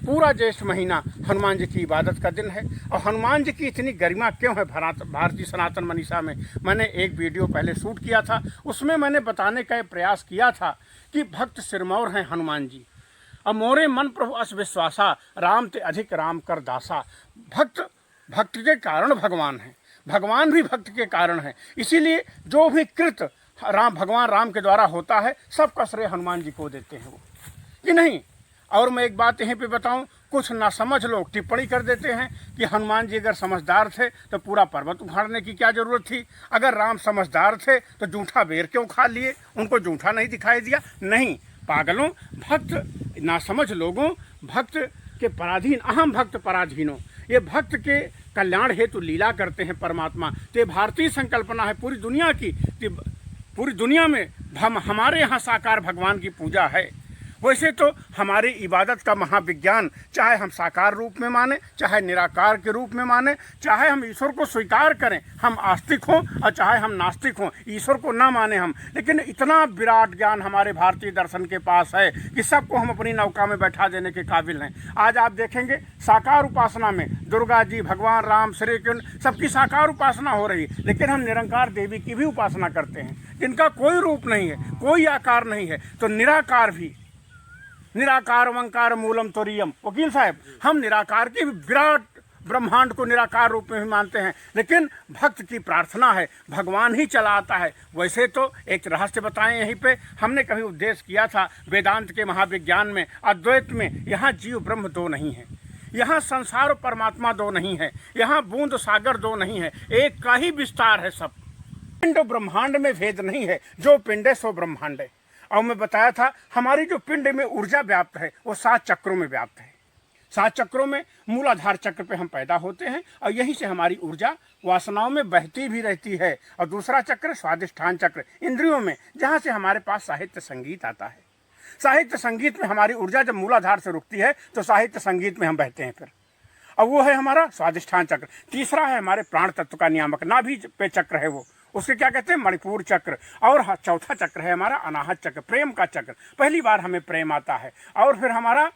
पूरा ज्येष्ठ महीना हनुमान जी की इबादत का दिन है। और हनुमान जी की इतनी गरिमा क्यों है भारतीय सनातन मनीषा में, मैंने एक वीडियो पहले शूट किया था, उसमें मैंने बताने का प्रयास किया था कि भक्त सिरमौर हैं हनुमान जी। और मोरे मन प्रभु अस विश्वासा, राम ते अधिक राम कर दासा। भक्त के कारण भगवान है, भगवान भी भक्त के कारण है। इसीलिए जो भी कृत भगवान राम के द्वारा होता है, सबका श्रेय हनुमान जी को देते हैं वो, कि नहीं। और मैं एक बात यहीं पे बताऊं, कुछ ना समझ लोग टिप्पणी कर देते हैं कि हनुमान जी अगर समझदार थे तो पूरा पर्वत उखाड़ने की क्या जरूरत थी, अगर राम समझदार थे तो जूठा बेर क्यों खा लिए, उनको जूठा नहीं दिखाई दिया। नहीं पागलों, भक्त ना समझ लोगों, भक्त के पराधीन, अहम भक्त पराधीनों, ये भक्त के कल्याण हेतु लीला करते हैं परमात्मा। तो ये भारतीय संकल्पना है पूरी दुनिया की, पूरी दुनिया में हमारे यहाँ साकार भगवान की पूजा है। वैसे तो हमारी इबादत का महाविज्ञान, चाहे हम साकार रूप में माने, चाहे निराकार के रूप में माने, चाहे हम ईश्वर को स्वीकार करें, हम आस्तिक हों, और चाहे हम नास्तिक हों, ईश्वर को ना माने हम, लेकिन इतना विराट ज्ञान हमारे भारतीय दर्शन के पास है कि सबको हम अपनी नौका में बैठा देने के काबिल हैं। आज आप देखेंगे साकार उपासना में दुर्गा जी, भगवान राम, श्री कृष्ण, सबकी साकार उपासना हो रही है, लेकिन हम निरंकार देवी की भी उपासना करते हैं जिनका कोई रूप नहीं है, कोई आकार नहीं है। तो निराकार भी, निराकार ओंकार मूलम तुरीयम, वकील साहब, हम निराकार के विराट ब्रह्मांड को निराकार रूप में भी मानते हैं, लेकिन भक्त की प्रार्थना है, भगवान ही चला आता है। वैसे तो एक रहस्य बताएं यहीं पे, हमने कभी उपदेश किया था वेदांत के महाविज्ञान में, अद्वैत में, यहाँ जीव ब्रह्म दो नहीं है, यहाँ संसार और परमात्मा दो नहीं है, यहाँ बूंद सागर दो नहीं है, एक का ही विस्तार है सब। पिंड ब्रह्मांड में भेद नहीं है, जो पिंड है सो ब्रह्मांड है। और मैं बताया था हमारी जो पिंड में ऊर्जा व्याप्त है वो 7 चक्रों में व्याप्त है। 7 चक्रों में मूलाधार चक्र पे हम पैदा होते हैं और यहीं से हमारी ऊर्जा वासनाओं में बहती भी रहती है। और दूसरा चक्र स्वादिष्ठान चक्र, इंद्रियों में, जहाँ से हमारे पास साहित्य संगीत आता है। साहित्य संगीत में हमारी ऊर्जा जब मूलाधार से रुकती है तो साहित्य संगीत में हम बहते हैं फिर, और वो है हमारा स्वादिष्ठान चक्र। तीसरा है हमारे प्राण तत्व का नियामक, नाभि पे चक्र है वो, उसके क्या कहते हैं, मणिपुर चक्र। और चौथा चक्र है हमारा अनाहत चक्र, प्रेम का चक्र, पहली बार हमें प्रेम आता है। और फिर हमारा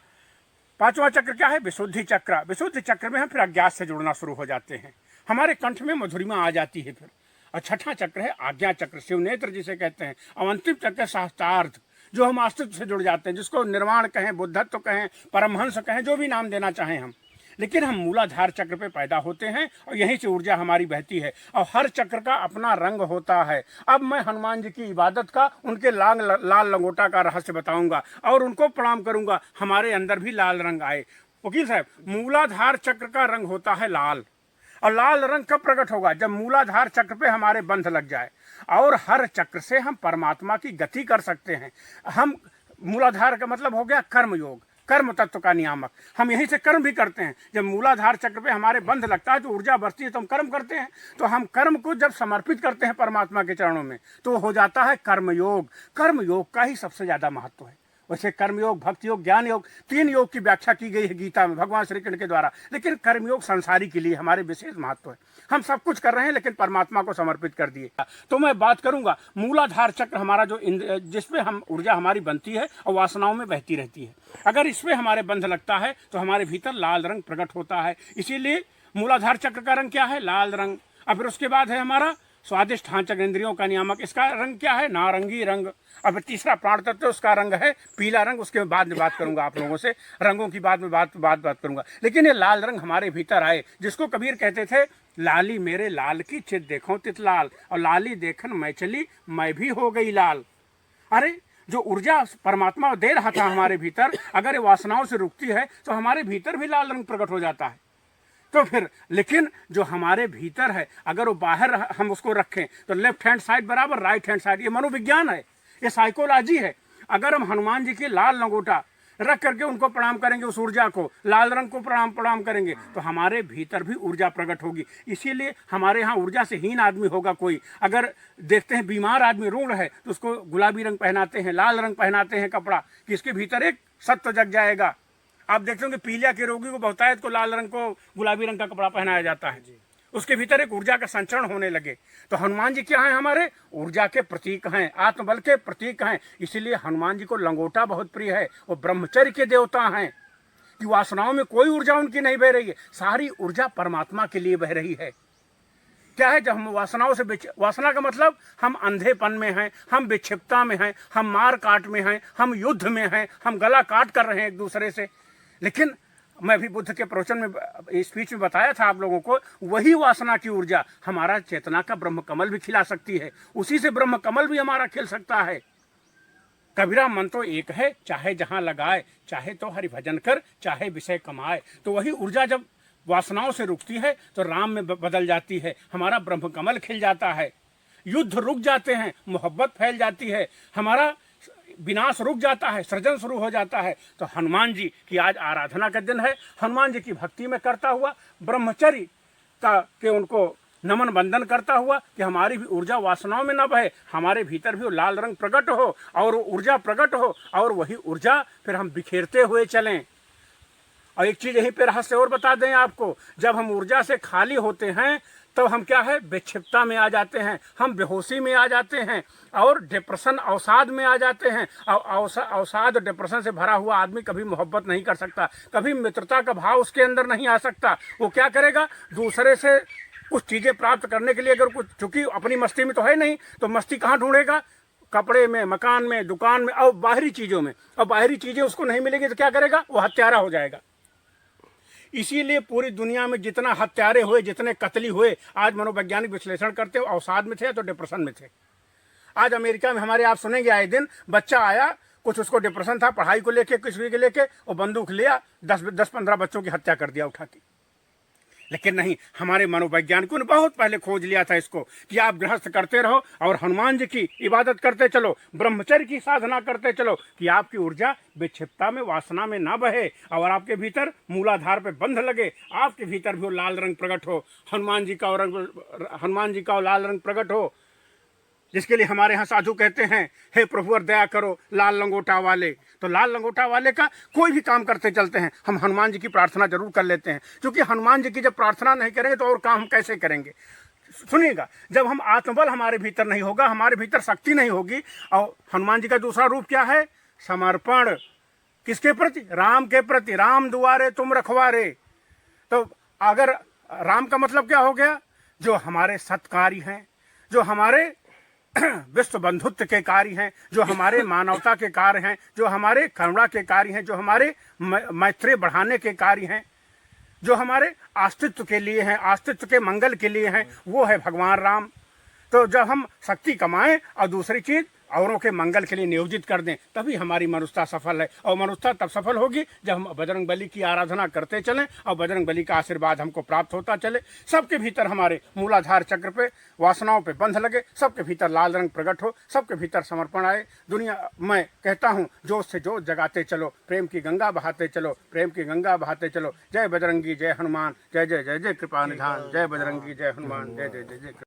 5वां चक्र क्या है, विशुद्धि चक्र। विशुद्धि चक्र में हम फिर अज्ञात से जुड़ना शुरू हो जाते हैं, हमारे कंठ में मधुरिमा आ जाती है फिर। और छठा चक्र है आज्ञा चक्र, शिव नेत्र जिसे कहते हैं। और अंतिम चक्र शास्त्रार्थ, जो हम अस्तित्व से जुड़ जाते हैं, जिसको निर्वाण कहें, बुद्धत्व कहें, परमहंस कहें, जो भी नाम देना चाहें हम, लेकिन हम मूलाधार चक्र पे पैदा होते हैं और यहीं से ऊर्जा हमारी बहती है। और हर चक्र का अपना रंग होता है। अब मैं हनुमान जी की इबादत का, उनके लाल लंगोटा का रहस्य बताऊंगा और उनको प्रणाम करूंगा, हमारे अंदर भी लाल रंग आए। वकील साहब, मूलाधार चक्र का रंग होता है लाल, और लाल रंग कब प्रकट होगा, जब मूलाधार चक्र पे हमारे बंध लग जाए। और हर चक्र से हम परमात्मा की गति कर सकते हैं। हम मूलाधार का मतलब हो गया कर्म योग, कर्म तत्व का नियामक, हम यहीं से कर्म भी करते हैं। जब मूलाधार चक्र पे हमारे बंध लगता है तो ऊर्जा बढ़ती है, तो हम कर्म करते हैं। तो हम कर्म को जब समर्पित करते हैं परमात्मा के चरणों में तो हो जाता है कर्मयोग। कर्मयोग का ही सबसे ज्यादा महत्व है। वैसे कर्मयोग, भक्ति योग, ज्ञान योग, 3 योग की व्याख्या की गई है गीता में भगवान श्री कृष्ण के द्वारा, लेकिन कर्मयोग संसारी के लिए हमारे विशेष महत्व है। हम सब कुछ कर रहे हैं लेकिन परमात्मा को समर्पित कर दिए। तो मैं बात करूंगा मूलाधार चक्र, हमारा जो जिसपे हम ऊर्जा हमारी बनती है और वासनाओं में बहती रहती है, अगर इसमें हमारे बंध लगता है तो हमारे भीतर लाल रंग प्रकट होता है। इसीलिए मूलाधार चक्र का रंग क्या है, लाल रंग। और फिर उसके बाद है हमारा स्वादिष्ठान चक्र, इंद्रियों का नियामक, इसका रंग क्या है, नारंगी रंग। अब तीसरा प्राण तत्व, उसका रंग है पीला रंग। उसके बाद में बात करूंगा आप लोगों से, रंगों की बाद में बात करूंगा। लेकिन ये लाल रंग हमारे भीतर आए, जिसको कबीर कहते थे, लाली मेरे लाल की चित देखो तित लाल, और लाली देखन मैं चली मैं भी हो गई लाल। अरे जो ऊर्जा परमात्मा दे रहा था हमारे भीतर, अगर ये वासनाओं से रुकती है तो हमारे भीतर भी लाल रंग प्रकट हो जाता है। तो फिर लेकिन जो हमारे भीतर है, अगर वो बाहर हम उसको रखें तो लेफ्ट हैंड साइड बराबर राइट हैंड साइड, ये मनोविज्ञान है, ये साइकोलॉजी है। अगर हम हनुमान जी के लाल लंगोटा रख करके उनको प्रणाम करेंगे, उस ऊर्जा को, लाल रंग को प्रणाम करेंगे, तो हमारे भीतर भी ऊर्जा प्रकट होगी। इसीलिए हमारे यहाँ ऊर्जा से हीन आदमी होगा कोई, अगर देखते हैं बीमार आदमी रूढ़ है तो उसको गुलाबी रंग पहनाते हैं, लाल रंग पहनाते हैं कपड़ा, कि इसके भीतर एक सत्व जग जाएगा। आप देखते होंगे पीलिया के रोगी को बहुतायत को लाल रंग को गुलाबी रंग का कपड़ा पहनाया जाता है, उसके भीतर एक ऊर्जा का संचरण होने लगे। तो हनुमान जी क्या है, हमारे ऊर्जा के प्रतीक हैं, आत्मबल के प्रतीक हैं। इसीलिए हनुमान जी को लंगोटा बहुत प्रिय है, वो ब्रह्मचर्य के देवता हैं। कि वासनाओं में कोई ऊर्जा उनकी नहीं बह रही है, सारी ऊर्जा परमात्मा के लिए बह रही है। क्या है, जब हम वासनाओं से वासना का मतलब हम अंधेपन में हैं, हम विक्षिप्तता में हैं, हम मार काट में हैं, हम युद्ध में हैं, हम गला काट कर रहे हैं एक दूसरे से। लेकिन मैं भी बुद्ध के प्रवचन में, स्पीच में बताया था आप लोगों को, वही वासना की ऊर्जा हमारा चेतना का ब्रह्म कमल भी खिला सकती है, उसी से ब्रह्म कमल भी हमारा खिल सकता है। कबीरा मन तो एक है, चाहे जहां लगाए, चाहे तो हरि भजन कर, चाहे विषय कमाए। तो वही ऊर्जा जब वासनाओं से रुकती है तो राम में बदल जाती है, हमारा ब्रह्म कमल खिल जाता है, युद्ध रुक जाते हैं, मोहब्बत फैल जाती है, हमारा विनाश रुक जाता है, सृजन शुरू हो जाता है। तो हनुमान जी की आज आराधना का दिन है। हनुमान जी की भक्ति में करता हुआ, ब्रह्मचर्य का के उनको नमन बंदन करता हुआ कि हमारी भी ऊर्जा वासनाओं में न बहे, हमारे भीतर भी वो लाल रंग प्रकट हो और ऊर्जा प्रकट हो, और वही ऊर्जा फिर हम बिखेरते हुए चलें। और एक चीज़ यहीं पे रहस्य और बता दें आपको, जब हम ऊर्जा से खाली होते हैं तो हम क्या है, विक्षिप्तता में आ जाते हैं, हम बेहोशी में आ जाते हैं और डिप्रेशन अवसाद में आ जाते हैं। और अवसाद डिप्रेशन से भरा हुआ आदमी कभी मोहब्बत नहीं कर सकता, कभी मित्रता का भाव उसके अंदर नहीं आ सकता। वो क्या करेगा, दूसरे से कुछ चीज़ें प्राप्त करने के लिए, अगर कुछ, चूंकि अपनी मस्ती में तो है नहीं, तो मस्ती कहाँ ढूंढेगा, कपड़े में, मकान में, दुकान में और बाहरी चीज़ों में। और बाहरी चीज़ें उसको नहीं मिलेगी तो क्या करेगा, वो हत्यारा हो जाएगा। इसीलिए पूरी दुनिया में जितना हत्यारे हुए, जितने कत्ली हुए, आज मनोवैज्ञानिक विश्लेषण करते हो अवसाद में थे तो डिप्रेशन में थे। आज अमेरिका में हमारे आप सुनेंगे आए दिन, बच्चा आया, कुछ उसको डिप्रेशन था पढ़ाई को लेके, किसी के लेके, वो बंदूक लिया, 10-15 बच्चों की हत्या कर दिया उठा के। लेकिन नहीं, हमारे मनोवैज्ञानिकों ने बहुत पहले खोज लिया था इसको कि आप गृहस्थ करते रहो और हनुमान जी की इबादत करते चलो, ब्रह्मचर्य की साधना करते चलो, कि आपकी ऊर्जा विक्षिप्तता में, वासना में ना बहे और आपके भीतर मूलाधार पे बंध लगे, आपके भीतर भी वो लाल रंग प्रकट हो, हनुमान जी का वो लाल रंग प्रकट हो, जिसके लिए हमारे यहाँ साधु कहते हैं, हे प्रभु और दया करो लाल लंगोटा वाले। तो लाल लंगोटा वाले का कोई भी काम करते चलते हैं, हम हनुमान जी की प्रार्थना जरूर कर लेते हैं, क्योंकि हनुमान जी की जब प्रार्थना नहीं करेंगे तो और काम हम कैसे करेंगे। सुनिएगा, जब हम आत्मबल हमारे भीतर नहीं होगा, हमारे भीतर शक्ति नहीं होगी। और हनुमान जी का दूसरा रूप क्या है, समर्पण। किसके प्रति, राम के प्रति। राम दुआरे तुम रखवारे। तो अगर राम का मतलब क्या हो गया, जो हमारे सत्कारी हैं, जो हमारे विश्व बंधुत्व के कार्य हैं, जो हमारे मानवता के कार्य हैं, जो हमारे करुणा के कार्य हैं, जो हमारे मैत्री बढ़ाने के कार्य हैं, जो हमारे अस्तित्व के लिए हैं, अस्तित्व के मंगल के लिए हैं, वो है भगवान राम। तो जब हम शक्ति कमाएं और दूसरी चीज़ औरों के मंगल के लिए नियोजित कर दें, तभी हमारी मनुष्यता सफल है। और मनुष्यता तब सफल होगी जब हम बजरंग बली की आराधना करते चलें और बजरंग बली का आशीर्वाद हमको प्राप्त होता चले। सबके भीतर हमारे मूलाधार चक्र पे वासनाओं पे बंध लगे, सबके भीतर लाल रंग प्रकट हो, सबके भीतर समर्पण आए। दुनिया, मैं कहता हूँ, जोश से जोश जगाते चलो, प्रेम की गंगा बहाते चलो, प्रेम की गंगा बहाते चलो। जय बजरंगी, जय हनुमान, जय जय जय जय कृपा निधान, जय बजरंगी, जय हनुमान, जय जय जय जय।